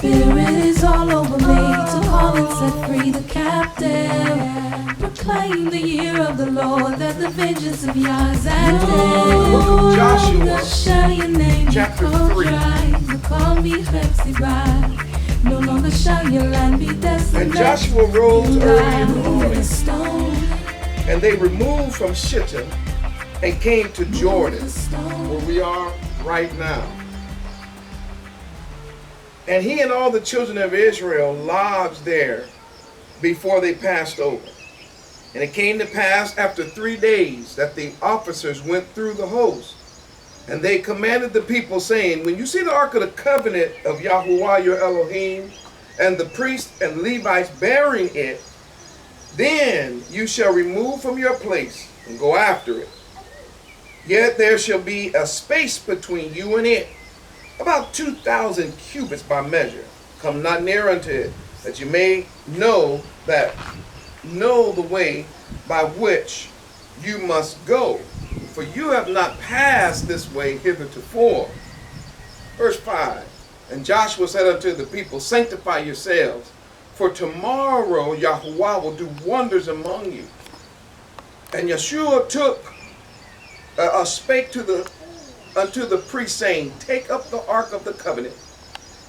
Spirit is all over me to call and set free the captive. Proclaim the year of the Lord, that the vengeance of Yah is at hand. Joshua, chapter 3. No longer shall your land be desolate. And Joshua rose early in the morning, and they removed from Shittim and came to Jordan, where we are right now. And he and all the children of Israel lodged there before they passed over. And it came to pass after 3 days that the officers went through the host. And they commanded the people, saying, when you see the ark of the covenant of Yahuwah your Elohim, and the priests and Levites bearing it, then you shall remove from your place and go after it. Yet there shall be a space between you and it, about 2,000 cubits by measure. Come not near unto it, that you may know the way by which you must go. For you have not passed this way hitherto. Verse 5. And Joshua said unto the people, sanctify yourselves, for tomorrow Yahuwah will do wonders among you. And Yeshua spake unto the priest, saying, take up the ark of the covenant,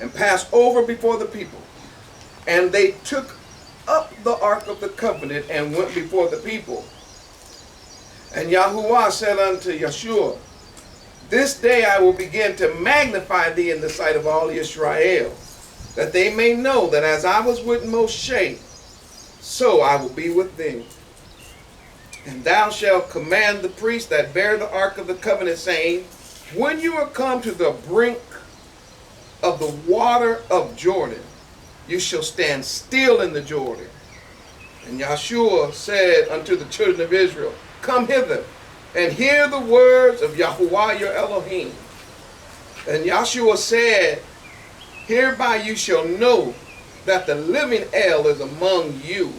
and pass over before the people. And they took up the ark of the covenant, and went before the people. And Yahuwah said unto Yeshua, this day I will begin to magnify thee in the sight of all Israel, that they may know that as I was with Moshe, so I will be with thee. And thou shalt command the priests that bear the ark of the covenant, saying, when you are come to the brink of the water of Jordan, you shall stand still in the Jordan. And Yeshua said unto the children of Israel, come hither, and hear the words of Yahuwah your Elohim. And Yeshua said, hereby you shall know that the living El is among you,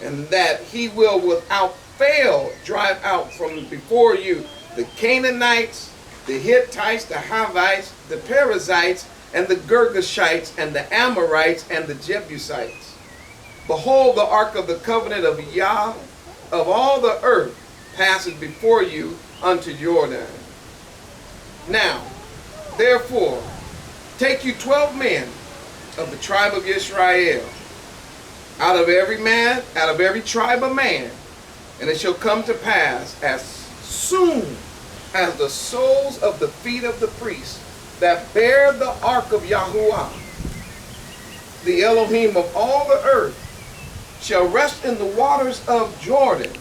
and that he will without fail drive out from before you the Canaanites, the Hittites, the Hivites, the Perizzites, and the Girgashites, and the Amorites, and the Jebusites. Behold, the ark of the covenant of Yah of all the earth passes before you unto Jordan. Now, therefore, take you 12 men of the tribe of Israel, out of every tribe a man, and it shall come to pass as soon as the soles of the feet of the priests that bear the ark of Yahuwah, the Elohim of all the earth, shall rest in the waters of Jordan.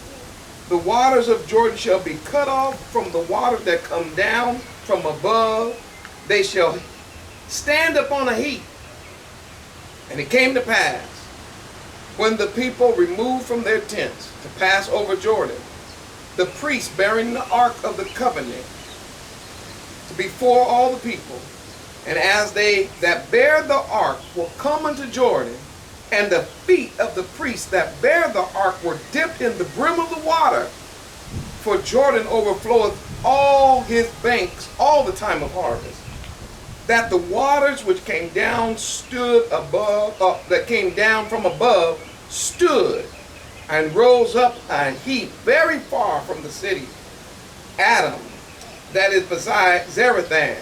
The waters of Jordan shall be cut off from the waters that come down from above. They shall stand upon a heap. And it came to pass, when the people removed from their tents to pass over Jordan, the priests bearing the ark of the covenant before all the people, and as they that bear the ark will come unto Jordan, and the feet of the priests that bear the ark were dipped in the brim of the water, for Jordan overfloweth all his banks all the time of harvest, that the waters which came down that came down from above stood and rose up a heap very far from the city Adam, that is beside Zarethan.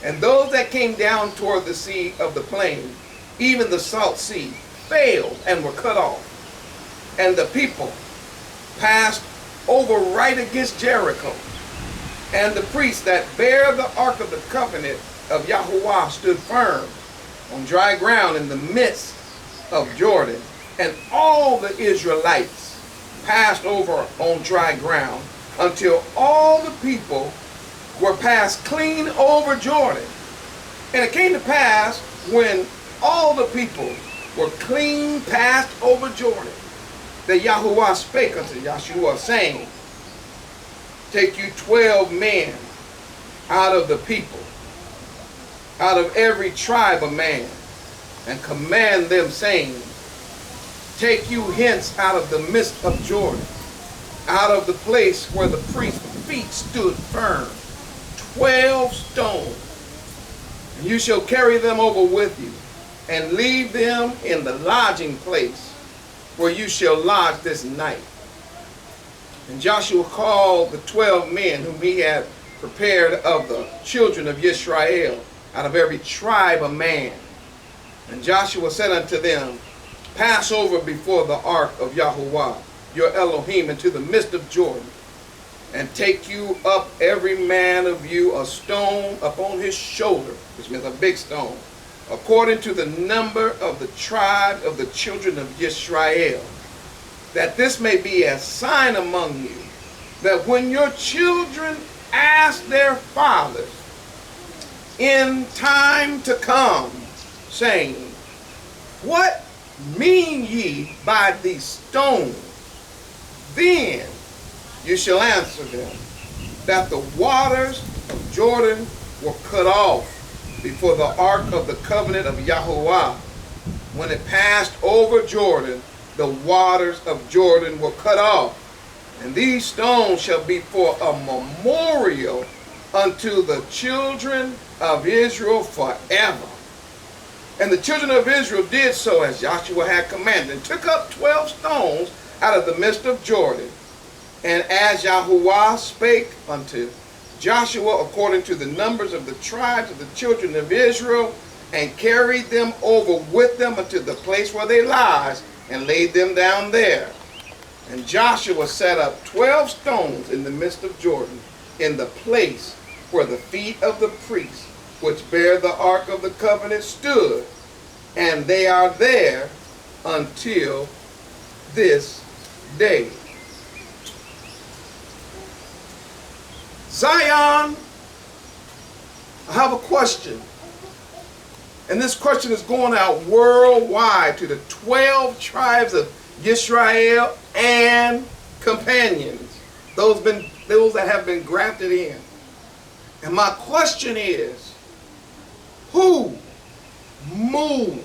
And those that came down toward the sea of the plain, even the salt sea, failed and were cut off. And the people passed over right against Jericho. And the priests that bear the ark of the covenant of Yahuwah stood firm on dry ground in the midst of Jordan. And all the Israelites passed over on dry ground until all the people were passed clean over Jordan. And it came to pass, when all the people were clean passed over Jordan, that Yahuwah spake unto Yeshua, saying, take you 12 men out of the people, out of every tribe a man, and command them, saying, take you hence out of the midst of Jordan, out of the place where the priest's feet stood firm, 12 stones, and you shall carry them over with you, and leave them in the lodging place where you shall lodge this night. And Joshua called the 12 men whom he had prepared of the children of Israel, out of every tribe a man. And Joshua said unto them, pass over before the ark of Yahuwah, your Elohim, into the midst of Jordan, and take you up every man of you a stone upon his shoulder, which means a big stone, according to the number of the tribe of the children of Israel, that this may be a sign among you, that when your children ask their fathers in time to come, saying, what mean ye by these stones? Then you shall answer them, that the waters of Jordan were cut off before the ark of the covenant of Yahuwah. When it passed over Jordan, the waters of Jordan were cut off. And these stones shall be for a memorial unto the children of Israel forever. And the children of Israel did so as Joshua had commanded, and took up 12 stones out of the midst of Jordan. And as Yahuwah spake unto Joshua according to the numbers of the tribes of the children of Israel, and carried them over with them unto the place where they lodged, and laid them down there. And Joshua set up 12 stones in the midst of Jordan, in the place where the feet of the priests, which bear the ark of the covenant, stood, and they are there until this day. Zion, I have a question. And this question is going out worldwide to the 12 tribes of Israel and companions, those that have been grafted in. And my question is, who moved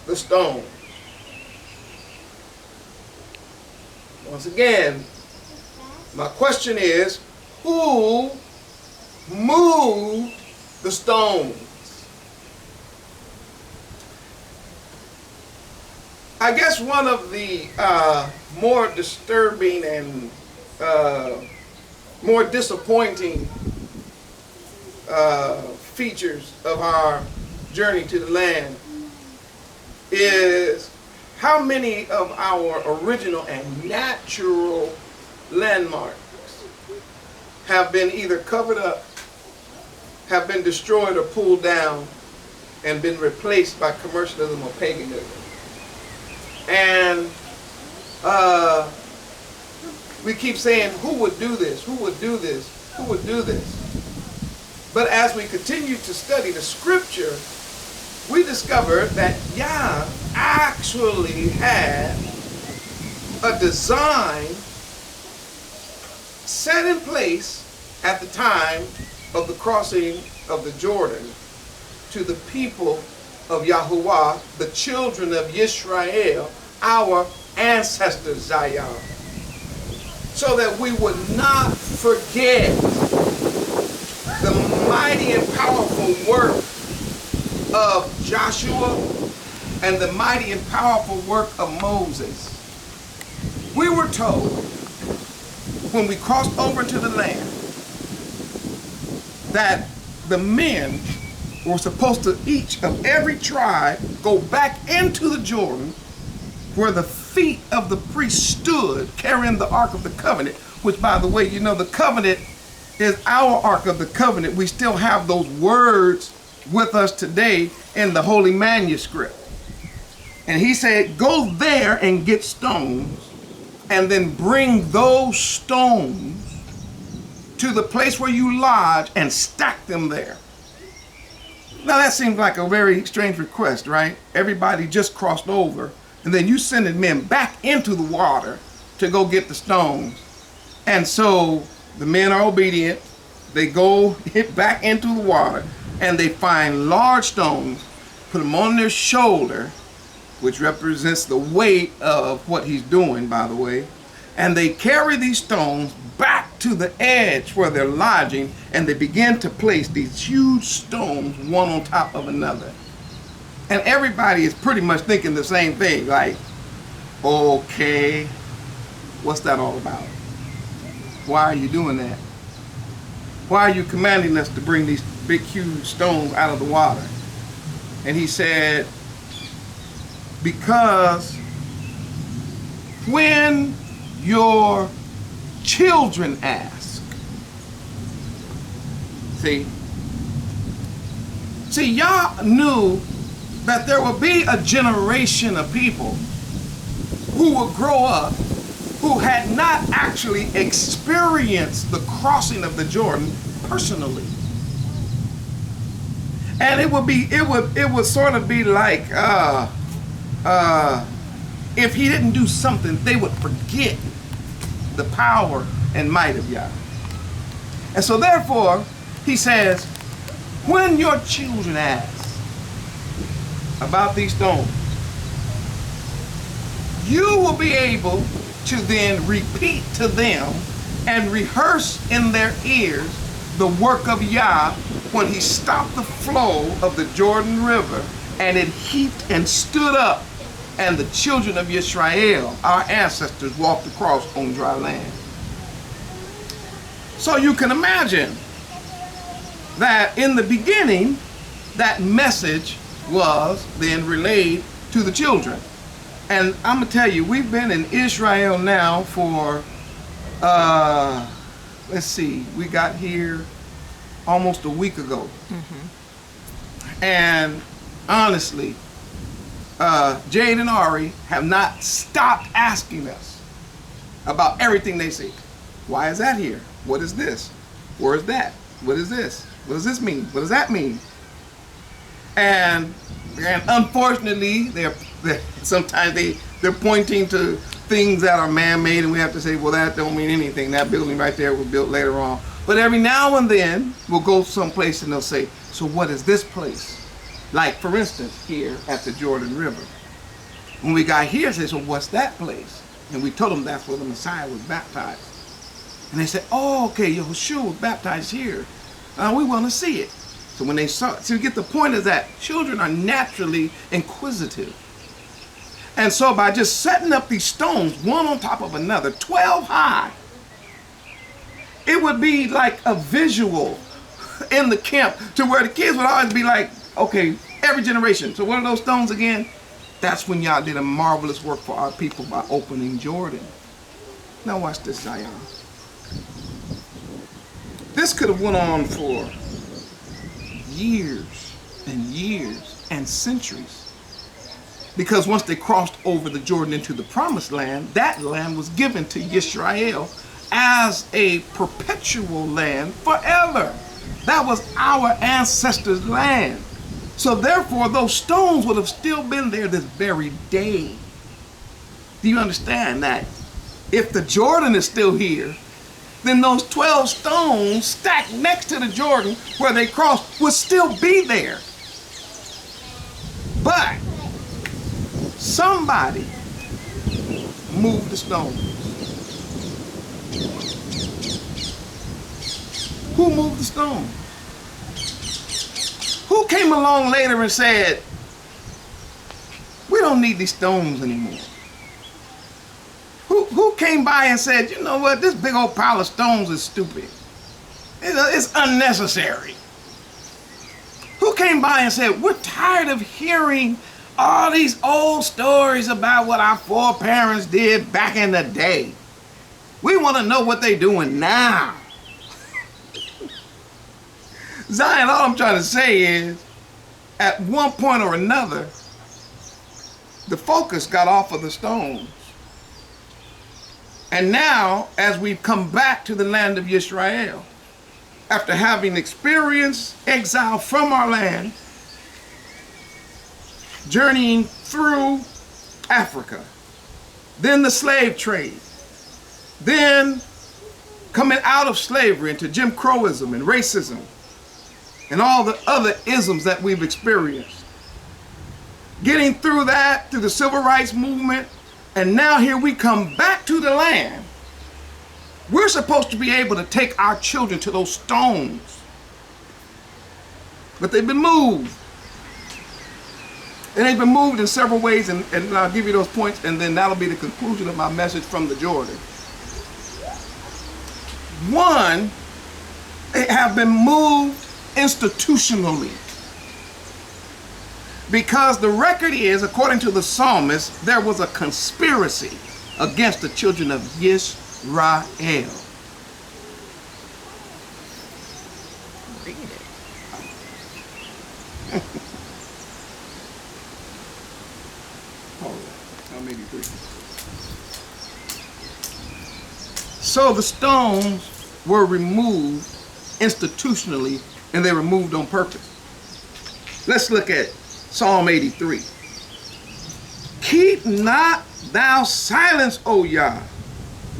the stone? Once again, my question is, who moved the stones? I guess one of the more disturbing and more disappointing features of our journey to the land is how many of our original and natural landmarks have been either covered up, have been destroyed or pulled down, and been replaced by commercialism or paganism. And we keep saying, who would do this? Who would do this? Who would do this? But as we continue to study the scripture, we discover that Yah actually had a design set in place at the time of the crossing of the Jordan to the people of Yahuwah, the children of Israel, our ancestors, Zion, so that we would not forget the mighty and powerful work of Joshua and the mighty and powerful work of Moses. We were told when we crossed over to the land that the men were supposed to, each of every tribe, go back into the Jordan where the feet of the priest stood carrying the Ark of the Covenant, which, by the way, you know, the covenant is our Ark of the Covenant. We still have those words with us today in the Holy Manuscript. And he said, go there and get stones, and then bring those stones to the place where you lodge and stack them there. Now that seems like a very strange request, right? Everybody just crossed over, and then you sending men back into the water to go get the stones. And so the men are obedient. They go back into the water, and they find large stones, put them on their shoulder, which represents the weight of what he's doing, by the way. And they carry these stones back to the edge where they're lodging, and they begin to place these huge stones one on top of another. And everybody is pretty much thinking the same thing, like, okay, what's that all about? Why are you doing that? Why are you commanding us to bring these big, huge stones out of the water? And he said, because when your children ask, see, y'all knew that there will be a generation of people who will grow up who had not actually experienced the crossing of the Jordan personally. And it would sort of be like if he didn't do something, they would forget the power and might of Yah. And so therefore, he says, when your children ask about these stones, you will be able to then repeat to them and rehearse in their ears the work of Yah when he stopped the flow of the Jordan River and it heaped and stood up, and the children of Israel, our ancestors, walked across on dry land. So you can imagine that in the beginning, that message was then relayed to the children. And I'm going to tell you, we've been in Israel now for, let's see, we got here almost a week ago. Mm-hmm. And honestly, Jade and Ari have not stopped asking us about everything they see. Why is that here? What is this? Where is that? What is this? What does this mean? What does that mean? And unfortunately, sometimes they're pointing to things that are man-made, and we have to say, well, that don't mean anything. That building right there was built later on. But every now and then, we'll go someplace and they'll say, so what is this place? Like, for instance, here at the Jordan River. When we got here, they said, so what's that place? And we told them that's where the Messiah was baptized. And they said, oh, okay, Yeshua was baptized here. We want to see it. So when they saw it, so you get the point is that children are naturally inquisitive. And so by just setting up these stones, one on top of another, 12 high, it would be like a visual in the camp to where the kids would always be like, okay, every generation. So what are those stones again? That's when Yah did a marvelous work for our people by opening Jordan. Now watch this, Zion. This could have went on for years and years and centuries. Because once they crossed over the Jordan into the promised land, that land was given to Yisrael as a perpetual land forever. That was our ancestors' land. So therefore, those stones would have still been there this very day. Do you understand that? If the Jordan is still here, then those 12 stones stacked next to the Jordan where they crossed would still be there. But somebody moved the stones. Who moved the stone? Who came along later and said, we don't need these stones anymore? Who came by and said, you know what, this big old pile of stones is stupid. It's unnecessary. Who came by and said, we're tired of hearing all these old stories about what our foreparents did back in the day. We want to know what they're doing now. Zion, all I'm trying to say is, at one point or another, the focus got off of the stones. And now, as we've come back to the land of Israel, after having experienced exile from our land, journeying through Africa, then the slave trade, then coming out of slavery into Jim Crowism and racism, and all the other isms that we've experienced. Getting through that, through the civil rights movement, and now here we come back to the land. We're supposed to be able to take our children to those stones. But they've been moved. And they've been moved in several ways, and I'll give you those points, and then that'll be the conclusion of my message from the Jordan. One, they have been moved institutionally. Because the record is, according to the psalmist, there was a conspiracy against the children of Yisrael. Read it. So the stones were removed institutionally, and they were removed on purpose. Let's look at Psalm 83. Keep not thou silence, O Yah.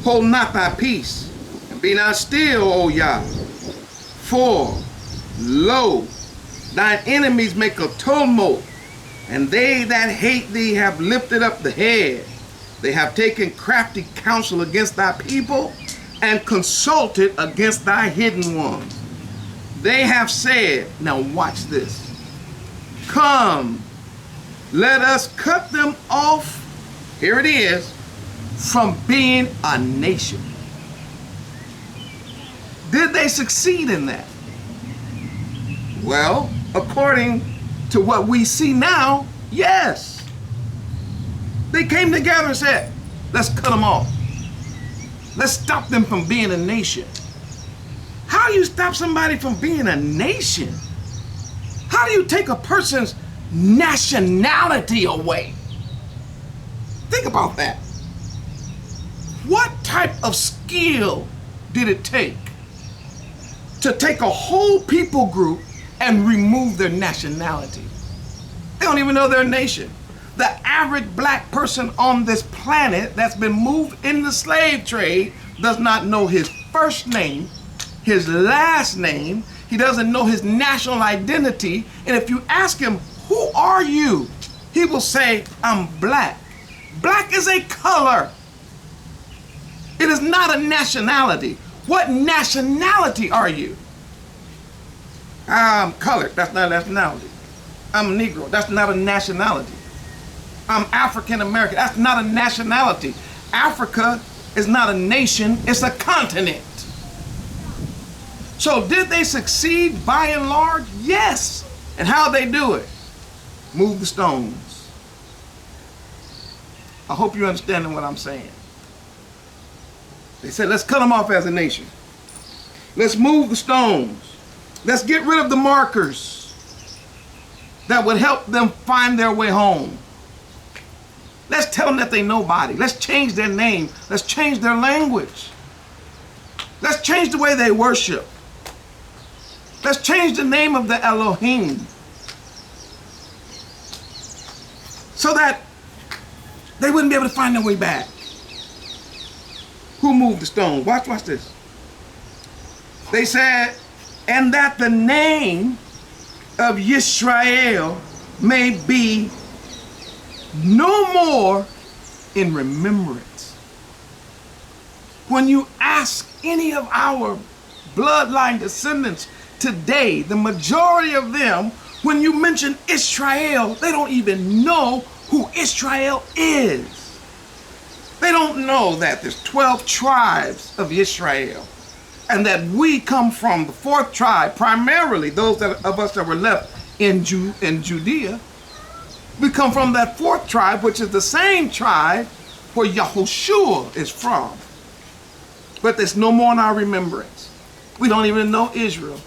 Hold not thy peace, and be not still, O Yah. For, lo, thine enemies make a tumult, and they that hate thee have lifted up the head. They have taken crafty counsel against thy people, and consulted against thy hidden ones. They have said, now watch this, come, let us cut them off, here it is, from being a nation. Did they succeed in that? Well, according to what we see now, yes. They came together and said, let's cut them off. Let's stop them from being a nation. How do you stop somebody from being a nation? How do you take a person's nationality away? Think about that. What type of skill did it take to take a whole people group and remove their nationality? They don't even know their nation. The average black person on this planet that's been moved in the slave trade does not know his first name, his last name. He doesn't know his national identity. And if you ask him, who are you? He will say, I'm black. Black is a color. It is not a nationality. What nationality are you? I'm colored. That's not a nationality. I'm a Negro. That's not a nationality. I'm African American. That's not a nationality. Africa is not a nation. It's a continent. So did they succeed by and large? Yes. And how'd they do it? Move the stones. I hope you're understanding what I'm saying. They said, let's cut them off as a nation. Let's move the stones. Let's get rid of the markers that would help them find their way home. Let's tell them that they nobody. Let's change their name. Let's change their language. Let's change the way they worship. Let's change the name of the Elohim so that they wouldn't be able to find their way back. Who moved the stone? Watch this. They said, and that the name of Yisrael may be no more in remembrance. When you ask any of our bloodline descendants today, the majority of them, when you mention Israel, they don't even know who Israel is. They don't know that there's 12 tribes of Israel, and that we come from the 4th tribe, primarily those of us that were left in Judea. We come from that 4th tribe, which is the same tribe where Yahushua is from. But there's no more in our remembrance. We don't even know Israel.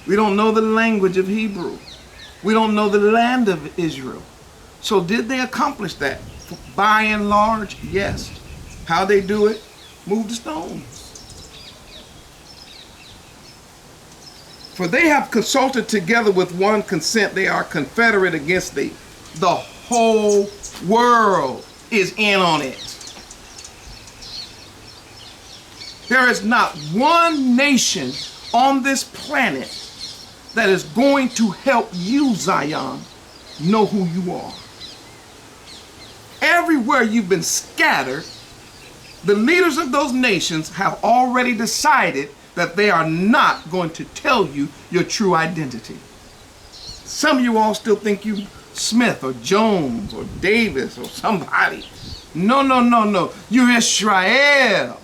We don't know the language of Hebrew. We don't know the land of Israel. So did they accomplish that? By and large, yes. How they do it? Move the stones. For they have consulted together with one consent. They are confederate against thee. The whole world is in on it. There is not one nation on this planet that is going to help you, Zion, know who you are. Everywhere you've been scattered, the leaders of those nations have already decided that they are not going to tell you your true identity. Some of you all still think you Smith or Jones or Davis or somebody. No, no, no, no. You're Israel.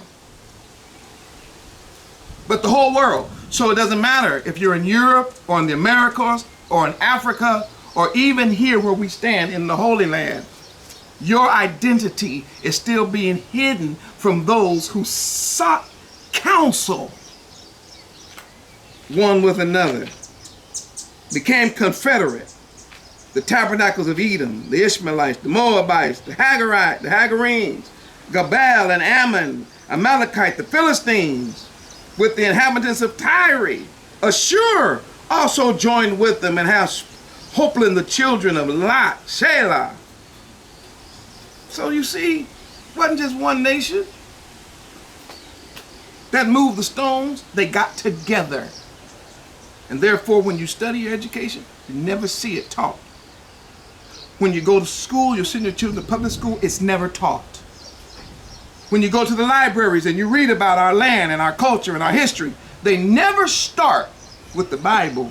But the whole world. So it doesn't matter if you're in Europe or in the Americas or in Africa or even here where we stand in the Holy Land. Your identity is still being hidden from those who sought counsel one with another, became confederate. The tabernacles of Edom, the Ishmaelites, the Moabites, the Hagarites, the Hagarenes, Gabal and Ammon, Amalekite, the Philistines, with the inhabitants of Tyre. Ashur also joined with them and has Hoplan, the children of Lot, Shelah. So you see, it wasn't just one nation that moved the stones. They got together. And therefore, when you study your education, you never see it taught. When you go to school, you send your children to public school, it's never taught. When you go to the libraries and you read about our land and our culture and our history, they never start with the Bible.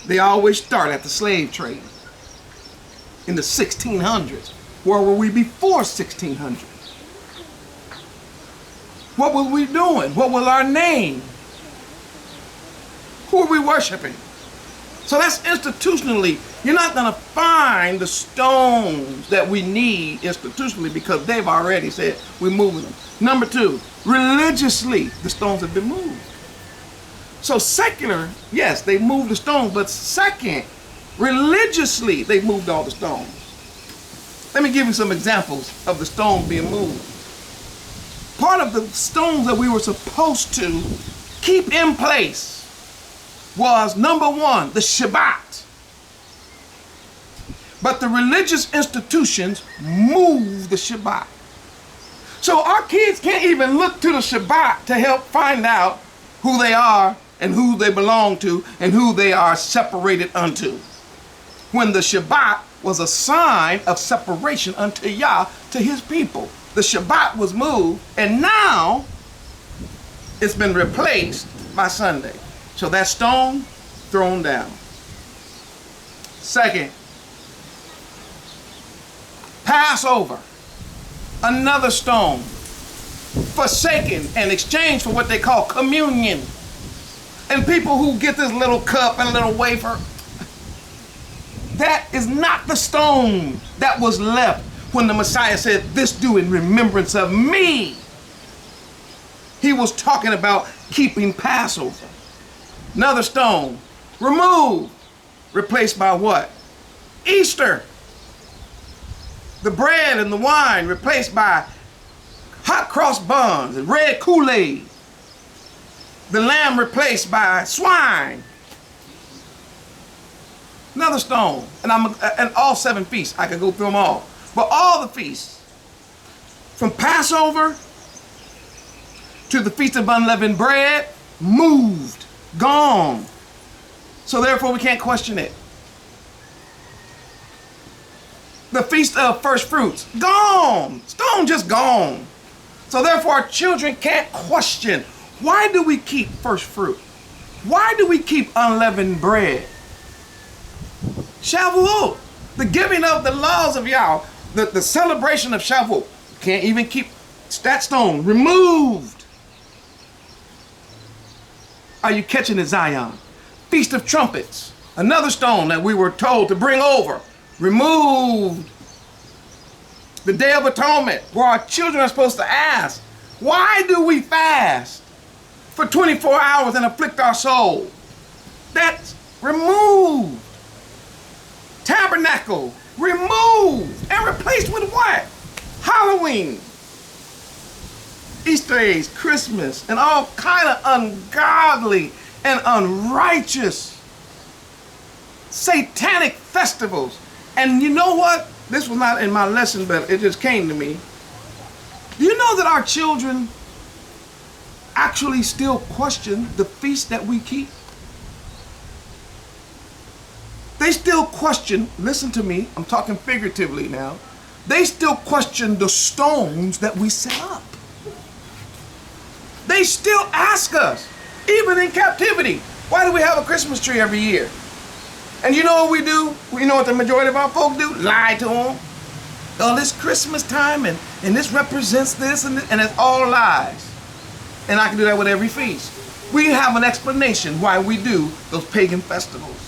They always start at the slave trade in the 1600s. Where were we before 1600? What were we doing? What was our name? Who are we worshiping? So that's institutionally, you're not going to find the stones that we need institutionally because they've already said we're moving them. Number two, religiously, the stones have been moved. So secular, yes, they moved the stones, but second, religiously, they moved all the stones. Let me give you some examples of the stones being moved. Part of the stones that we were supposed to keep in place was, number one, the Shabbat. But the religious institutions moved the Shabbat. So our kids can't even look to the Shabbat to help find out who they are and who they belong to and who they are separated unto. When the Shabbat was a sign of separation unto Yah, to his people. The Shabbat was moved, and now it's been replaced by Sunday. So that stone thrown down. Second, Passover, another stone, forsaken and exchanged for what they call communion. And people who get this little cup and a little wafer, that is not the stone that was left when the Messiah said, "This do in remembrance of me." He was talking about keeping Passover. Another stone removed, replaced by what? Easter. The bread and the wine replaced by hot cross buns and red Kool-Aid. The lamb replaced by swine. Another stone, and all 7 feasts, I could go through them all. But all the feasts, from Passover to the Feast of Unleavened Bread, moved, gone. So therefore we can't question it. The Feast of First Fruits, gone. Stone just gone. So therefore our children can't question, why do we keep first fruit? Why do we keep unleavened bread? Shavuot, the giving of the laws of Yah, the celebration of Shavuot. Can't even keep that stone removed. Are you catching it, Zion? Feast of Trumpets, another stone that we were told to bring over, removed. The Day of Atonement, where our children are supposed to ask, why do we fast for 24 hours and afflict our soul? That's removed. Tabernacle, removed and replaced with what? Halloween, Easter eggs, Christmas, and all kind of ungodly and unrighteous satanic festivals. And you know what? This was not in my lesson, but it just came to me. Do you know that our children actually still question the feast that we keep? They still question, listen to me, I'm talking figuratively now. They still question the stones that we set up. They still ask us, even in captivity, why do we have a Christmas tree every year? And you know what we do? You know what the majority of our folk do? Lie to them. Oh, this Christmas time and this represents this and it's all lies. And I can do that with every feast. We have an explanation why we do those pagan festivals.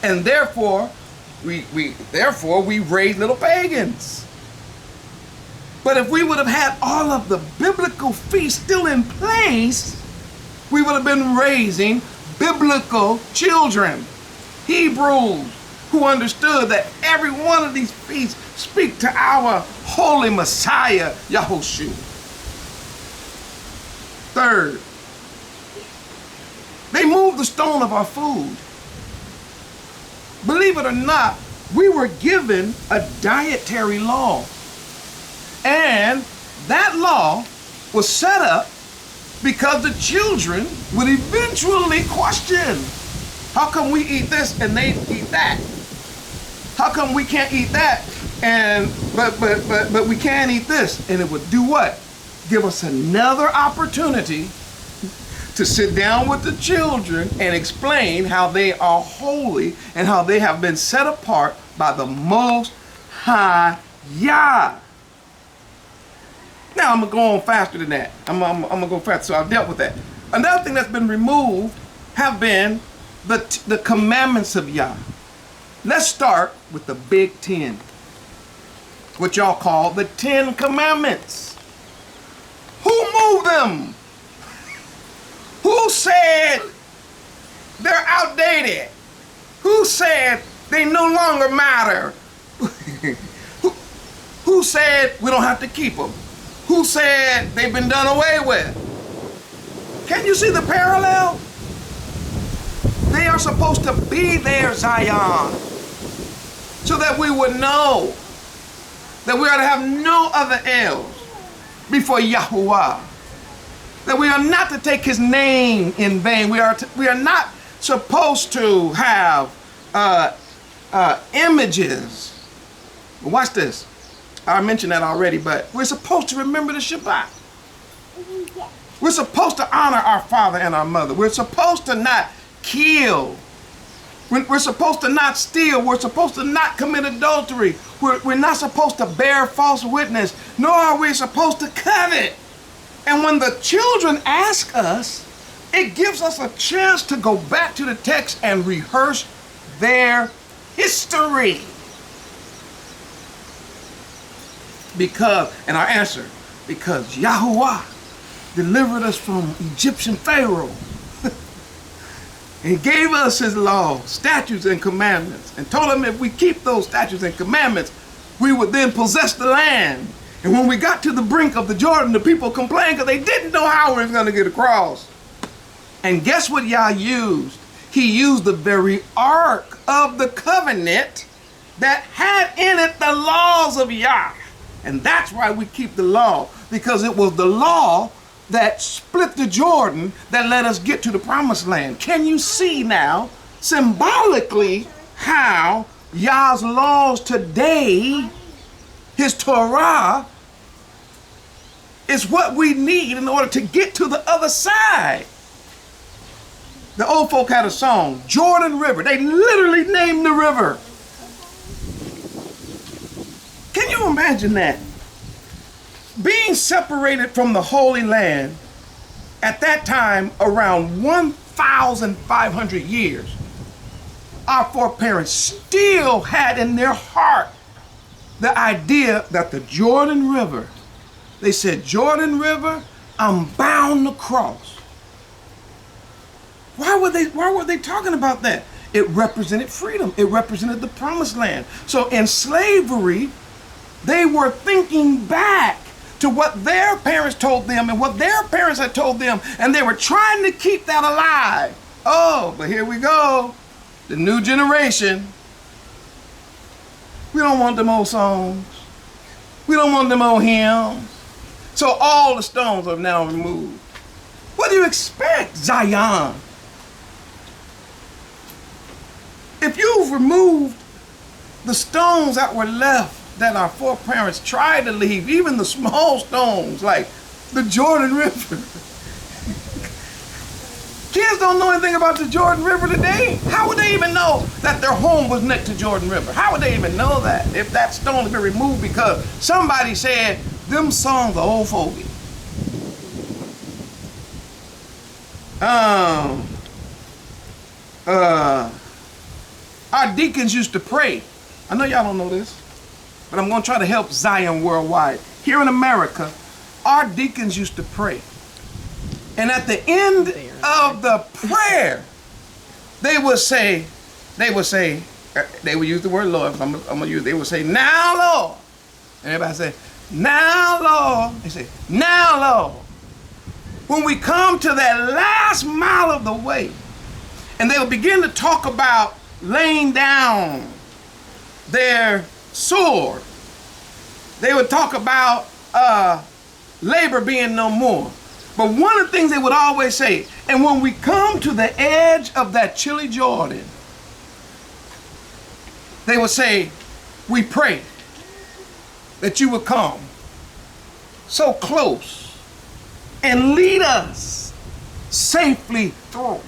And therefore, we raise little pagans. But if we would have had all of the biblical feasts still in place, we would have been raising biblical children. Hebrews who understood that every one of these feasts speak to our holy Messiah, Yahushua. Third, they moved the stone of our food. Believe it or not, we were given a dietary law. And that law was set up because the children would eventually question, how come we eat this and they eat that? How come we can't eat that and but we can't eat this? And it would do what? Give us another opportunity to sit down with the children and explain how they are holy and how they have been set apart by the Most High Yah. Now I'm gonna go on faster than that. I'm gonna go faster, so I've dealt with that. Another thing that's been removed have been the commandments of Yah. Let's start with the Big Ten, what y'all call the 10 Commandments. Who moved them? Who said they're outdated? Who said they no longer matter? Who said we don't have to keep them? Who said they've been done away with? Can you see the parallel? They are supposed to be there, Zion, so that we would know that we are to have no other else before Yahuwah. That we are not to take his name in vain. We are not supposed to have images. Watch this. I mentioned that already, but we're supposed to remember the Shabbat. We're supposed to honor our father and our mother. We're supposed to not kill. We're supposed to not steal. We're supposed to not commit adultery. We're not supposed to bear false witness, nor are we supposed to covet. And when the children ask us, it gives us a chance to go back to the text and rehearse their history. And our answer, because Yahuwah delivered us from Egyptian Pharaoh. He gave us his law, statutes, and commandments, and told him if we keep those statutes and commandments, we would then possess the land. And when we got to the brink of the Jordan, the people complained because they didn't know how we were going to get across. And guess what Yah used? He used the very ark of the covenant that had in it the laws of Yah. And that's why we keep the law, because it was the law that split the Jordan that let us get to the promised land. Can you see now, symbolically, how Yah's laws today, his Torah, is what we need in order to get to the other side? The old folk had a song, Jordan River. They literally named the river. Can you imagine that? Being separated from the Holy Land at that time around 1,500 years, our foreparents still had in their heart the idea that the Jordan River, they said, Jordan River, I'm bound to cross. Why were they talking about that? It represented freedom. It represented the promised land. So in slavery, they were thinking back to what their parents told them and what their parents had told them, and they were trying to keep that alive. Oh, but here we go. The new generation. We don't want them old songs. We don't want them old hymns. So all the stones are now removed. What do you expect, Zion? If you've removed the stones that were left that our foreparents tried to leave, even the small stones like the Jordan River, Kids don't know anything about the Jordan River today. How would they even know that their home was next to Jordan River? How would they even know that if that stone had been removed because somebody said, them songs are old fogey? Our deacons used to pray. I know y'all don't know this, but I'm going to try to help Zion worldwide. Here in America, our deacons used to pray. And at the end of the prayer, they would use the word Lord. They would say, now Lord. And everybody say, now Lord. They say, now Lord. When we come to that last mile of the way, and they would begin to talk about laying down their sword. They would talk about labor being no more. But one of the things they would always say, and when we come to the edge of that chilly Jordan, they would say, we pray that you would come so close and lead us safely through.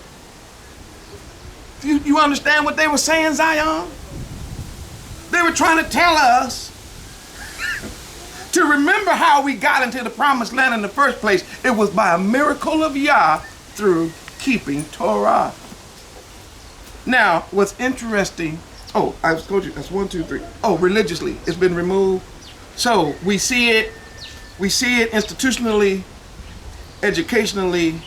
You understand what they were saying, Zion? They were trying to tell us to remember how we got into the promised land in the first place. It was by a miracle of Yah through keeping Torah. Now, what's interesting, I told you, that's 1, 2, 3. Religiously, it's been removed. So we see it institutionally, educationally,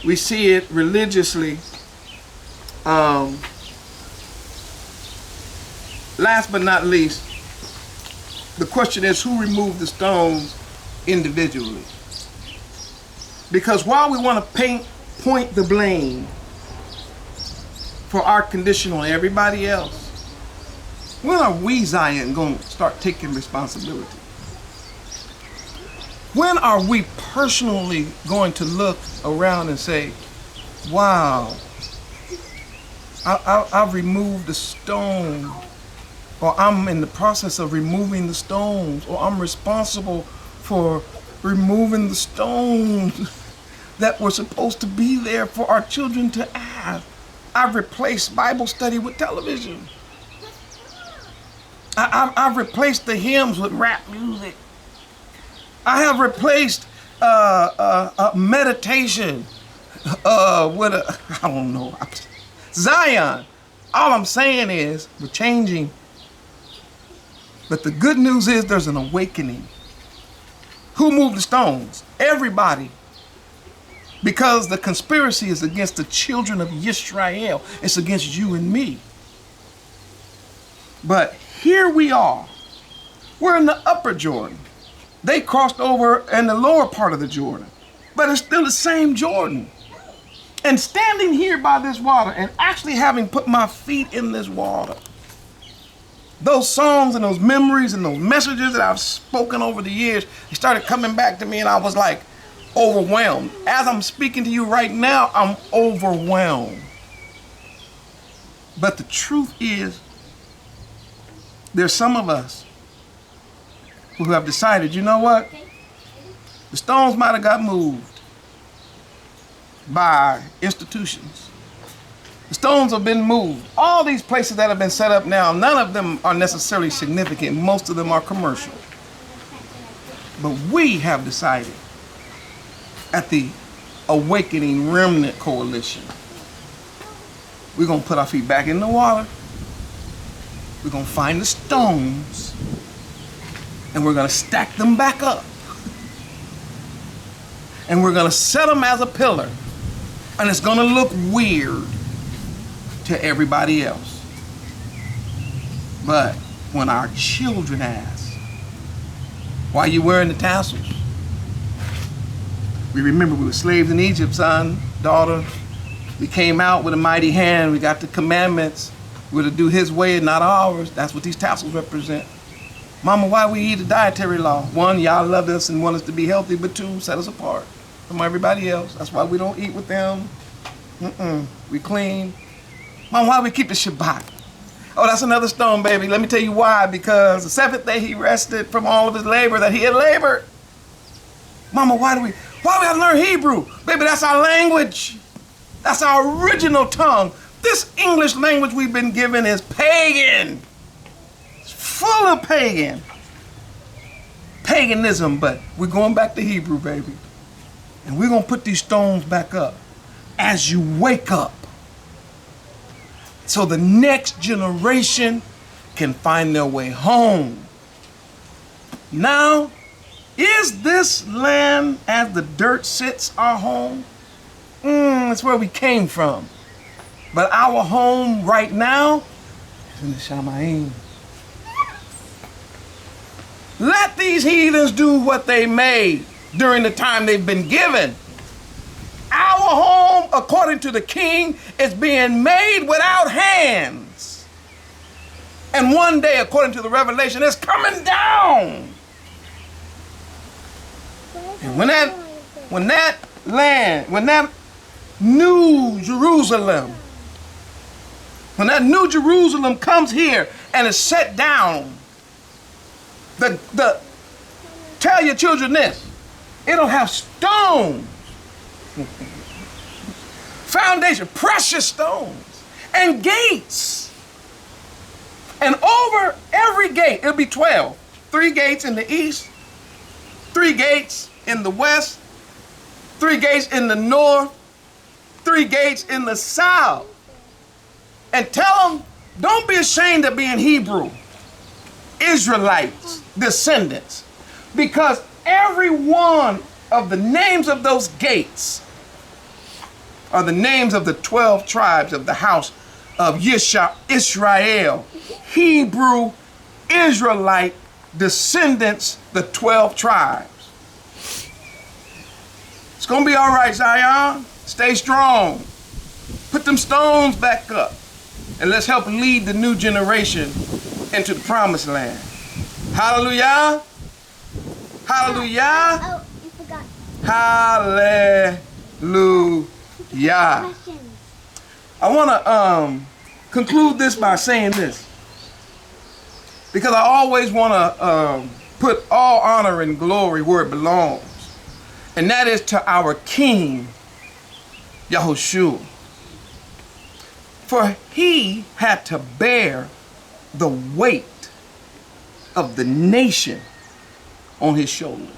we see it religiously. Last but not least, the question is, who removed the stones individually? Because while we want to point the blame for our condition on everybody else, when are we, Zion, going to start taking responsibility? When are we personally going to look around and say, wow, I've removed the stone, or I'm in the process of removing the stones, or I'm responsible for removing the stones that were supposed to be there for our children to have. I've replaced Bible study with television. I've replaced the hymns with rap music. I have replaced meditation with I don't know. Zion, all I'm saying is we're changing. But the good news is there's an awakening. Who moved the stones? Everybody. Because the conspiracy is against the children of Yisrael. It's against you and me. But here we are. We're in the upper Jordan. They crossed over in the lower part of the Jordan. But it's still the same Jordan. And standing here by this water and actually having put my feet in this water, those songs and those memories and those messages that I've spoken over the years, they started coming back to me, and I was like overwhelmed. As I'm speaking to you right now, I'm overwhelmed. But the truth is, there's some of us who have decided, you know what? The stones might have got moved by institutions. The stones have been moved. All these places that have been set up now, none of them are necessarily significant. Most of them are commercial. But we have decided at the Awakening Remnant Coalition, we're going to put our feet back in the water. We're going to find the stones, and we're going to stack them back up. And we're going to set them as a pillar. And it's going to look weird to everybody else. But when our children ask, why are you wearing the tassels? We remember we were slaves in Egypt, son, daughter. We came out with a mighty hand. We got the commandments. We're to do his way and not ours. That's what these tassels represent. Mama, why we eat a dietary law? 1, y'all love us and want us to be healthy, but 2, set us apart from everybody else. That's why we don't eat with them. We clean. Mom, why we keep the Shabbat? Oh, that's another stone, baby. Let me tell you why. Because the 7th day he rested from all of his labor that he had labored. Mama, why do we have to learn Hebrew? Baby, that's our language. That's our original tongue. This English language we've been given is pagan. It's full of paganism, but we're going back to Hebrew, baby. And we're going to put these stones back up as you wake up, so the next generation can find their way home. Now, is this land as the dirt sits our home? That's where we came from. But our home right now is in the Shamayim. Let these heathens do what they made during the time they've been given. Our home, according to the king, is being made without hands. And one day, according to the revelation, it's coming down. And when that new Jerusalem, when that new Jerusalem comes here and is set down, tell your children this, it'll have stones, foundation, precious stones, and gates. And over every gate, it'll be 12. 3 gates in the east, 3 gates in the west, 3 gates in the north, 3 gates in the south. And tell them, don't be ashamed of being Hebrew, Israelites, descendants, because every one of the names of those gates are the names of the 12 tribes of the house of Israel, Hebrew, Israelite descendants, the 12 tribes. It's going to be all right, Zion. Stay strong. Put them stones back up. And let's help lead the new generation into the promised land. Hallelujah. Hallelujah. Oh, you forgot. Hallelujah. I want to conclude this by saying this, because I always want to put all honor and glory where it belongs, and that is to our King, Yahushua. For he had to bear the weight of the nation on his shoulder.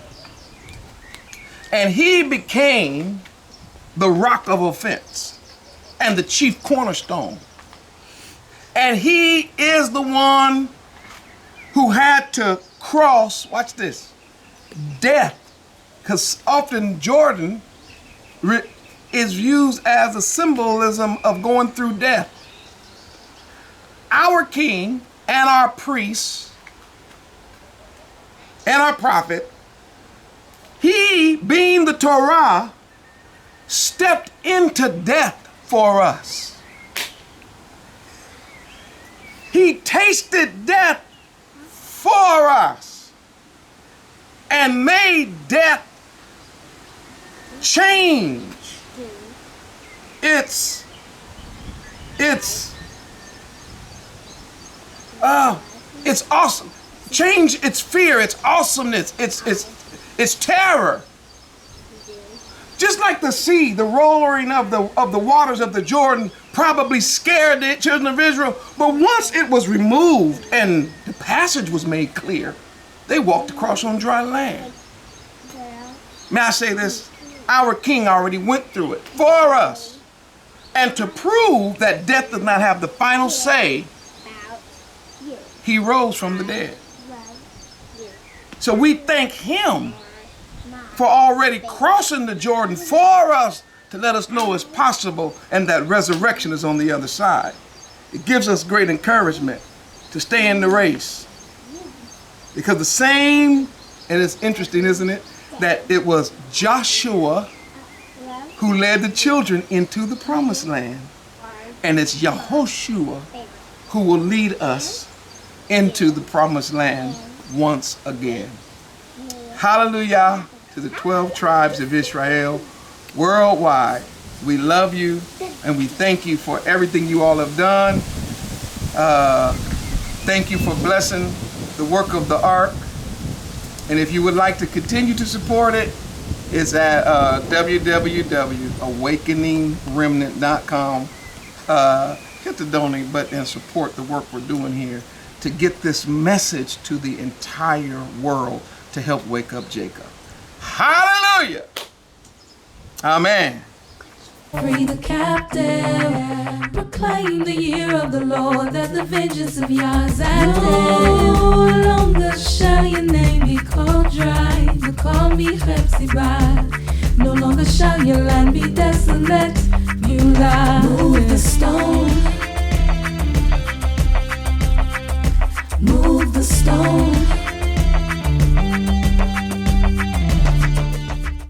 And he became the rock of offense and the chief cornerstone. And he is the one who had to cross, watch this, death. Because often Jordan is used as a symbolism of going through death. Our king and our priests and our prophet, he, being the Torah, stepped into death for us. He tasted death for us and made death change it's awesome. Change its fear, its awesomeness, its terror. Just like the sea, the roaring of the waters of the Jordan probably scared the children of Israel, but once it was removed and the passage was made clear, they walked across on dry land. May I say this? Our king already went through it for us. And to prove that death does not have the final say, he rose from the dead. So we thank him for already crossing the Jordan for us to let us know it's possible and that resurrection is on the other side. It gives us great encouragement to stay in the race. Because the same, and it's interesting, isn't it, that it was Joshua who led the children into the promised land. And it's Yahushua who will lead us into the promised land once again. Hallelujah to the 12 tribes of Israel worldwide. We love you and we thank you for everything you all have done. Thank you for blessing the work of the ark. And if you would like to continue to support it, is at www.awakeningremnant.com. Hit the donate button and support the work we're doing here to get this message to the entire world to help wake up Jacob. Hallelujah! Amen. Free the captive, proclaim the year of the Lord, that the vengeance of Yah is active. No longer shall your name be called dry, to call me Hepzibah. No longer shall your land be desolate, Beulah. Move the stone,